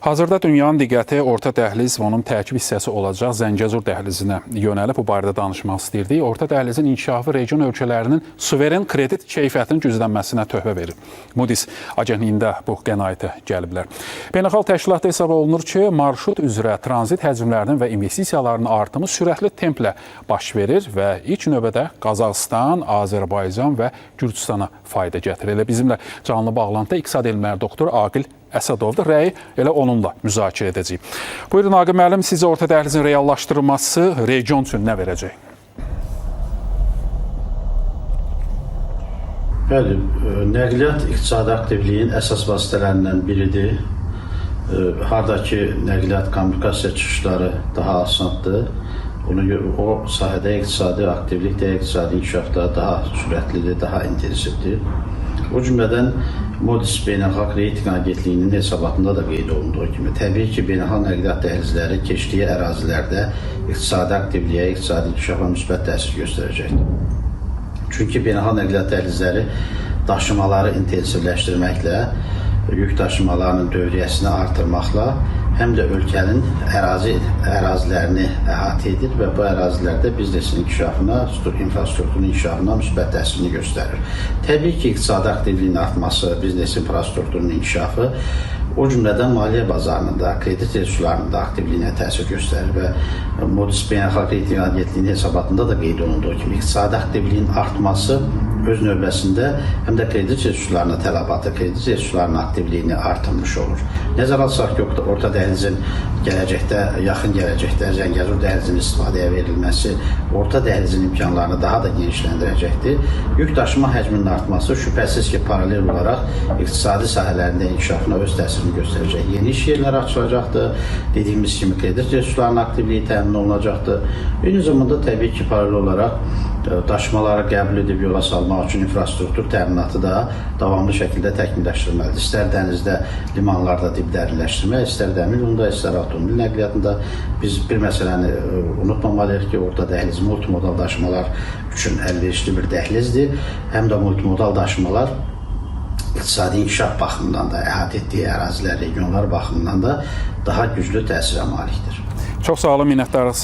Hazırda dünyanın diqqəti Orta Dəhliz və onun tərkib hissəsi olacaq Zəngəzur dəhlizinə yönəlib. Bu barədə danışmaq istəyirdik. Orta Dəhlizin inkişafı region ölkələrinin suveren kredit keyfiyyətinin güclənməsinə töhfə verir. Moody's agentliyində bu qənaətə gəliblər. Beynəlxalq təşkilatda hesab olunur ki, marşrut üzrə tranzit həcmlərinin və investisiyaların artımı sürətli templə baş verir və ilk növbədə Qazaxıstan, Azərbaycan və Gürcüstana fayda gətirir. Elə bizimlə canlı bağlantıda iqtisad elmləri doktor Aqil Əsədovdur. Rəyi elə onunla müzakirə edəcəyik. Buyurun Aqil müəllim, sizcə Orta Dəhlizin reallaşdırılması region üçün nə verəcək? Bəli, nəqliyyat iqtisadi aktivliyin əsas vasitələrindən biridir. Hardakı nəqliyyat kommunikasiya çıxışları daha asandır. O sahədə iqtisadi aktivlik də iqtisadi inkişafda daha sürətlidir, daha intensivdir. O cümlədən Moody's Beynəlxalq Reyting Agentliyinin hesabatında da qeyd olunduğu kimi, təbii ki, beynəlxalq nəqliyyat dəhlizləri keçdiyi ərazilərdə iqtisadi aktivliyə, iqtisadi inkişafa müsbət təsir göstərəcəkdir. Çünki beynəlxalq nəqliyyat dəhlizləri daşımaları intensivləşdirməklə, yük daşımalarının dövriyyəsini artırmaqla həm də ölkənin ərazilərini əhatə edir və bu ərazilərdə biznesin inkişafına, infrastrukturun inkişafına müsbət təsirini göstərir. Təbii ki, iqtisadi aktivliyin artması, biznes infrastrukturunun inkişafı o cümlədən maliyyə bazarının da, kredit resurslarının da aktivliyinə təsir göstərir və Moody's Beynəlxalq Reyting Agentliyinin hesabatında da qeyd olunduğu kimi iqtisadi aktivliyin artması öz növbəsində həm də kredit resurslarına tələbatı, kredit resurslarının aktivliyini artırmış olur. Nəzərə alsaq ki, Orta Dəhlizin gələcəkdə, yaxın gələcəkdə Zəngəzur dəhlizinin istifadəyə verilməsi Orta Dəhlizin imkanlarını daha da genişləndirəcəkdir. Yük daşıma həcminin artması şübhəsiz ki, paralel olaraq iqtisadi sahələrində inkişafına öz təsirini göstərəcək. Yeni iş yerləri açılacaqdır. Dediyimiz kimi kredit resurslarının aktivliyi təmin olunacaqdır. Eyni zamanda təbii ki, paralel olaraq daşımaları qəbul edib yola salmaq üçün infrastruktur təminatı da davamlı şəkildə təkmilləşdirilməlidir. İstər dənizdə, limanlarda dibdərinləşdirmək, istər dəmir yolunda, istər avtomobil nəqliyyatında biz bir məsələni unutmamalıyıq ki, Orta Dəhliz multimodal daşımalar üçün əlverişli bir dəhlizdir. Həm də multimodal daşımalar iqtisadi inkişaf baxımından da, əhatə etdiyi ərazilər, regionlar baxımından da daha güclü təsirə malikdir. Çox sağ olun, minnətdarıq.